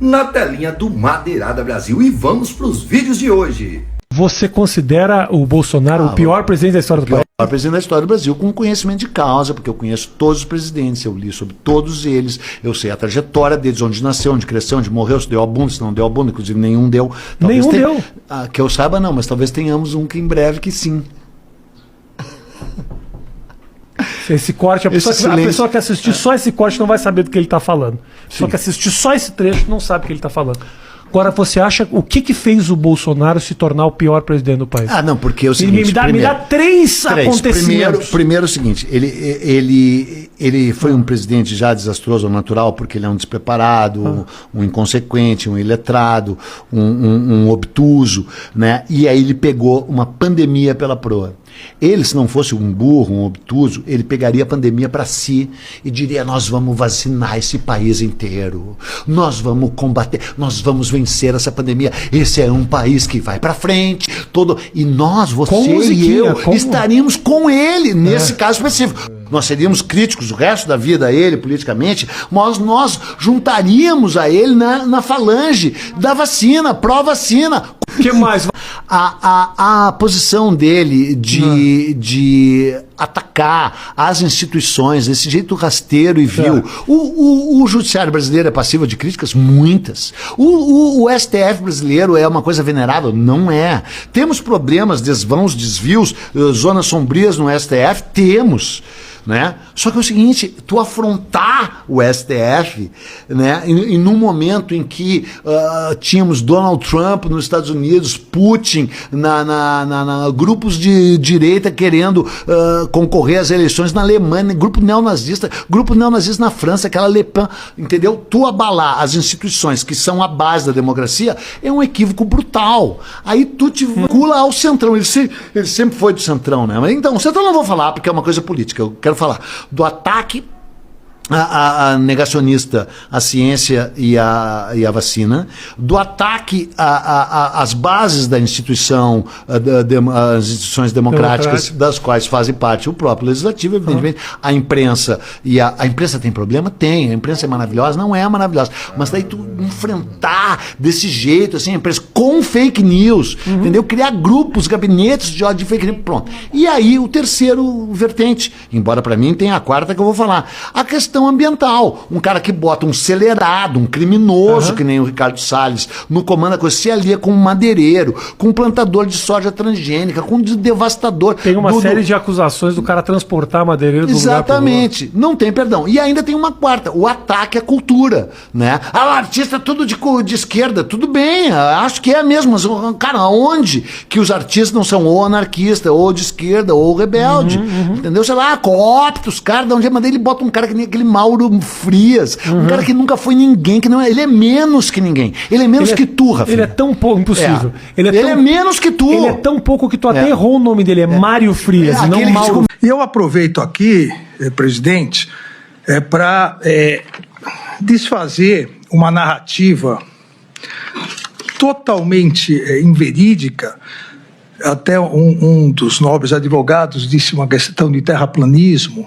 na telinha do Madeirada Brasil. E vamos para os vídeos de hoje. Você considera o Bolsonaro o pior presidente da história do país? O pior presidente da história do Brasil, com conhecimento de causa, porque eu conheço todos os presidentes, eu li sobre todos eles, eu sei a trajetória deles, onde nasceu, onde cresceu, onde morreu, se deu a bunda, se não deu a bunda, inclusive nenhum deu. Nenhum deu? Que eu saiba não, mas talvez tenhamos um que em breve que sim. Esse corte, a pessoa que assistir só esse corte não vai saber do que ele está falando. A pessoa que assistir só esse trecho não sabe o que ele está falando. Agora, você acha o que fez o Bolsonaro se tornar o pior presidente do país? Ah, não, porque é o seguinte... Me dá três acontecimentos. Primeiro é o seguinte, ele foi um presidente já desastroso ao natural, porque ele é um despreparado, um inconsequente, um iletrado, um obtuso, né? E aí ele pegou uma pandemia pela proa. Ele, se não fosse um burro, um obtuso, ele pegaria a pandemia para si e diria: nós vamos vacinar esse país inteiro, nós vamos combater, nós vamos vencer essa pandemia, esse é um país que vai para frente, e nós, você e eu, estaríamos com ele nesse caso específico. Nós seríamos críticos o resto da vida a ele, politicamente, mas nós juntaríamos a ele na falange da vacina, pró-vacina. O que mais? A posição dele de atacar as instituições desse jeito rasteiro e vil. O judiciário brasileiro é passível de críticas? Muitas. O STF brasileiro é uma coisa venerável? Não é. Temos problemas, desvãos, desvios, zonas sombrias no STF? Temos. Né? Só que é o seguinte, tu afrontar o STF, né, em num momento em que tínhamos Donald Trump nos Estados Unidos, Putin, grupos de direita querendo concorrer às eleições na Alemanha, grupo neonazista na França, aquela Le Pen, entendeu? Tu abalar as instituições que são a base da democracia é um equívoco brutal. Aí tu te vincula ao centrão, ele sempre foi do centrão, né? Mas, então, o centrão não vou falar porque é uma coisa política, eu quero falar do ataque a negacionista à ciência e à vacina, do ataque às bases da instituição, as instituições democráticas, das quais fazem parte o próprio legislativo, evidentemente, a imprensa. E a imprensa tem problema? Tem. A imprensa é maravilhosa? Não é maravilhosa. Mas daí tu enfrentar desse jeito, assim, a imprensa com fake news, entendeu? Criar grupos, gabinetes de ódio de fake news, pronto. E aí o terceiro vertente, embora para mim tenha a quarta que eu vou falar, a questão ambiental. Um cara que bota um acelerado, um criminoso, que nem o Ricardo Salles, no comando da coisa, se alia com um madeireiro, com um plantador de soja transgênica, com um devastador. Tem uma série de acusações do cara transportar madeireiro do Exatamente. Não tem perdão. E ainda tem uma quarta, o ataque à cultura, né? O artista tudo de esquerda, tudo bem, acho que é mesmo, mas, cara, aonde que os artistas não são ou anarquista, ou de esquerda, ou rebelde, entendeu? Sei lá, coopta os caras, de onde é, mas ele bota um cara que nem aquele Mauro Frias, um cara que nunca foi ninguém, que não é, ele é menos que ninguém, ele é menos que tu, Rafinha. Ele é tão pouco, impossível. Ele é menos que tu. Ele é tão pouco que tu até errou o nome dele, é Mário Frias, e não Mauro. E eu aproveito aqui, presidente, para desfazer uma narrativa totalmente inverídica. Até um dos nobres advogados disse uma questão de terraplanismo.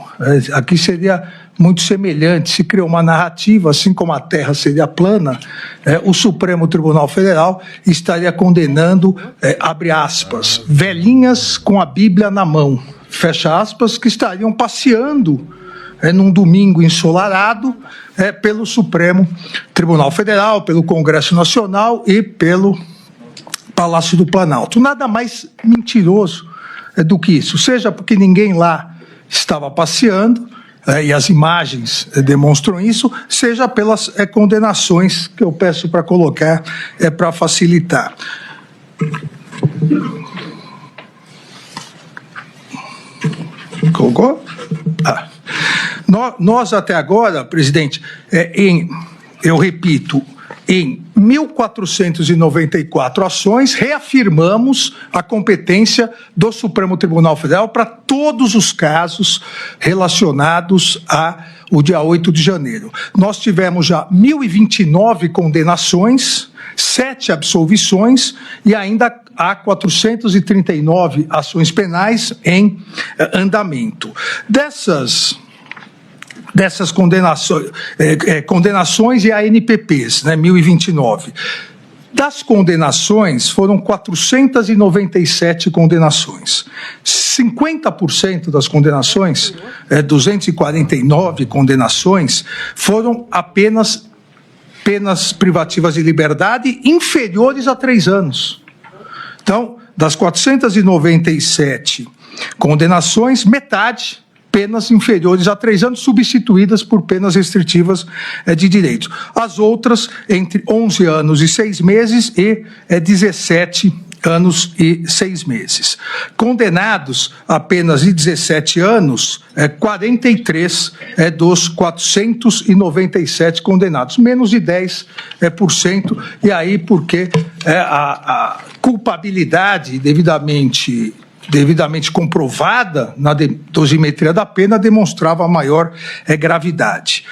Aqui seria muito semelhante, se criou uma narrativa, assim como a Terra seria plana, o Supremo Tribunal Federal estaria condenando, abre aspas, velhinhas com a Bíblia na mão, fecha aspas, que estariam passeando num domingo ensolarado pelo Supremo Tribunal Federal, pelo Congresso Nacional e pelo Palácio do Planalto. Nada mais mentiroso do que isso, seja porque ninguém lá estava passeando, e as imagens demonstram isso, seja pelas condenações que eu peço para colocar para facilitar. Colocou? Nós até agora, presidente, eu repito, em 1.494 ações, reafirmamos a competência do Supremo Tribunal Federal para todos os casos relacionados ao dia 8 de janeiro. Nós tivemos já 1.029 condenações, 7 absolvições e ainda há 439 ações penais em andamento. Dessas dessas condenações e ANPPs, né, 1029. Das condenações, foram 497 condenações. 50% das condenações, 249 condenações, foram apenas penas privativas de liberdade inferiores a 3 anos. Então, das 497 condenações, metade penas inferiores a 3 anos, substituídas por penas restritivas de direitos. As outras, entre 11 anos e 6 meses e 17 anos e 6 meses. Condenados a penas de 17 anos, 43 dos 497 condenados, menos de 10%, e aí porque a culpabilidade devidamente comprovada na dosimetria da pena demonstrava maior gravidade.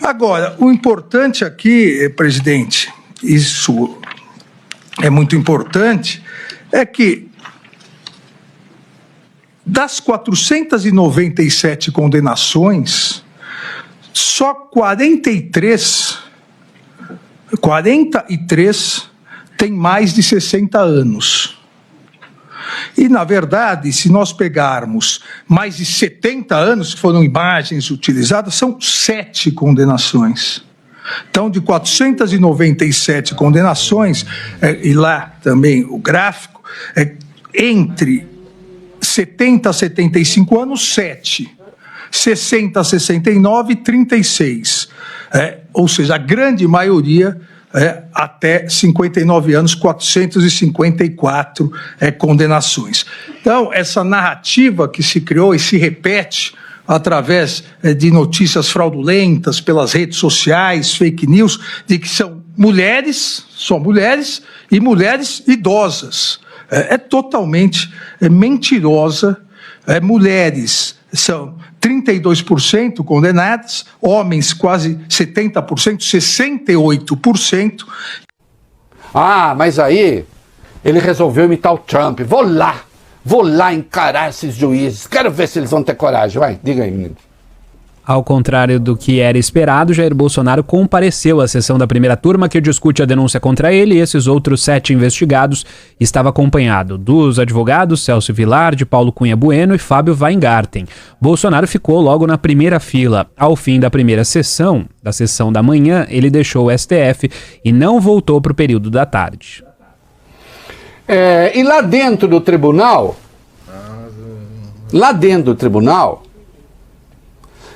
Agora, o importante aqui, presidente, isso é muito importante, é que das 497 condenações, só 43 têm mais de 60 anos. E, na verdade, se nós pegarmos mais de 70 anos, que foram imagens utilizadas, são 7 condenações. Então, de 497 condenações, e lá também o gráfico, entre 70 a 75 anos, 7. 60 a 69, 36. Ou seja, a grande maioria até 59 anos, 454 condenações. Então, essa narrativa que se criou e se repete através de notícias fraudulentas pelas redes sociais, fake news, de que são mulheres, só mulheres, e mulheres idosas. É totalmente mentirosa. Mulheres são 32% condenadas, homens quase 70%, 68%. Ah, mas aí ele resolveu imitar o Trump. Vou lá encarar esses juízes. Quero ver se eles vão ter coragem. Vai, diga aí, menino. Ao contrário do que era esperado, Jair Bolsonaro compareceu à sessão da primeira turma que discute a denúncia contra ele e esses outros 7 investigados. Estava acompanhado dos advogados Celso Vilardi, Paulo Cunha Bueno e Fábio Weingarten. Bolsonaro ficou logo na primeira fila. Ao fim da primeira sessão, da sessão da manhã, ele deixou o STF e não voltou para o período da tarde. E lá dentro do tribunal,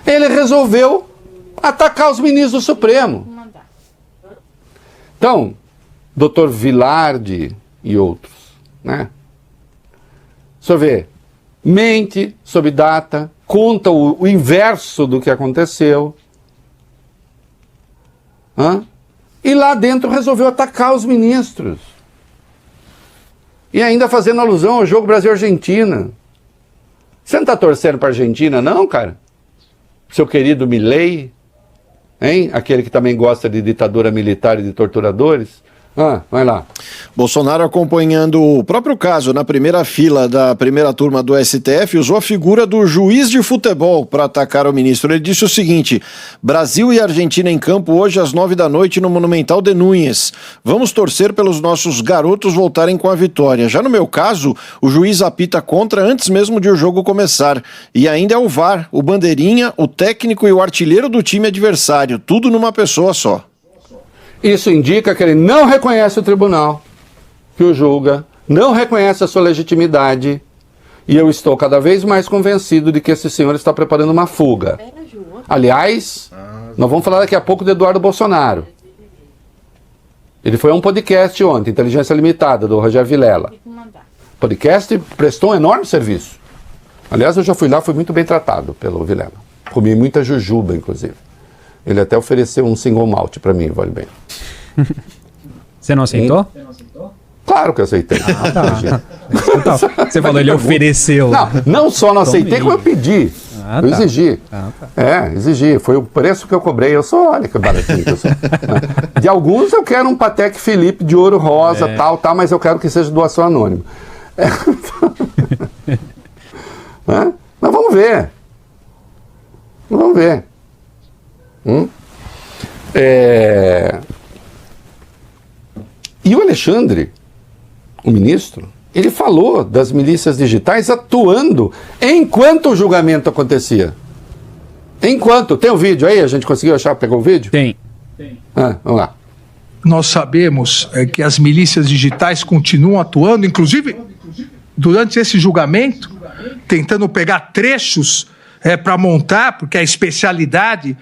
ele resolveu atacar os ministros do Supremo. Então, doutor Vilardi e outros, né? O senhor vê, mente sob data, conta o inverso do que aconteceu. E lá dentro resolveu atacar os ministros. E ainda fazendo alusão ao jogo Brasil-Argentina. Você não está torcendo para a Argentina, não, cara? Seu querido Milei, hein? Aquele que também gosta de ditadura militar e de torturadores. Vai lá. Bolsonaro, acompanhando o próprio caso na primeira fila da primeira turma do STF, usou a figura do juiz de futebol para atacar o ministro. Ele disse o seguinte: Brasil e Argentina em campo hoje às 9 da noite no Monumental de Núñez. Vamos torcer pelos nossos garotos voltarem com a vitória. Já no meu caso, o juiz apita contra antes mesmo de o jogo começar. E ainda é o VAR, o bandeirinha, o técnico e o artilheiro do time adversário. Tudo numa pessoa só. Isso indica que ele não reconhece o tribunal que o julga, não reconhece a sua legitimidade, e eu estou cada vez mais convencido de que esse senhor está preparando uma fuga. Aliás, nós vamos falar daqui a pouco do Eduardo Bolsonaro. Ele foi a um podcast ontem, Inteligência Limitada, do Rogério Vilela. O podcast prestou um enorme serviço. Aliás, eu já fui lá, fui muito bem tratado pelo Vilela. Comi muita jujuba, inclusive. Ele até ofereceu um single malt para mim, vale bem. Você não aceitou? Claro que eu aceitei. Você falou, ele ofereceu. Não só não aceitei, como eu pedi. Eu exigi. Exigi. Foi o preço que eu cobrei. Olha que baratinho que eu sou. De alguns eu quero um Patek Philippe de ouro rosa, tal, mas eu quero que seja doação anônima. Mas vamos ver. E o Alexandre, o ministro, ele falou das milícias digitais atuando enquanto o julgamento acontecia. Enquanto. Tem o vídeo aí? A gente conseguiu achar? Pegou o vídeo? Tem. Vamos lá. Nós sabemos que as milícias digitais continuam atuando, inclusive durante esse julgamento, tentando pegar trechos para montar, porque a especialidade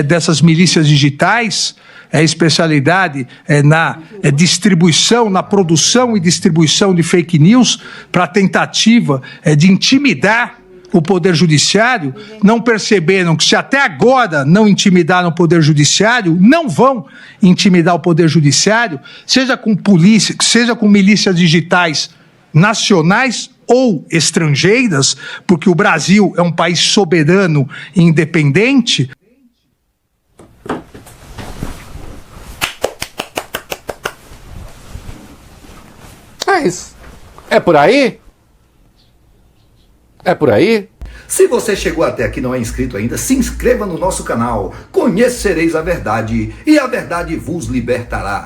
dessas milícias digitais, a especialidade na distribuição, na produção e distribuição de fake news, para a tentativa de intimidar o Poder Judiciário. Não perceberam que, se até agora não intimidaram o Poder Judiciário, não vão intimidar o Poder Judiciário, seja com polícia, seja com milícias digitais nacionais ou estrangeiras, porque o Brasil é um país soberano e independente. É isso. É por aí? É por aí? Se você chegou até aqui e não é inscrito ainda, se inscreva no nosso canal. Conhecereis a verdade e a verdade vos libertará.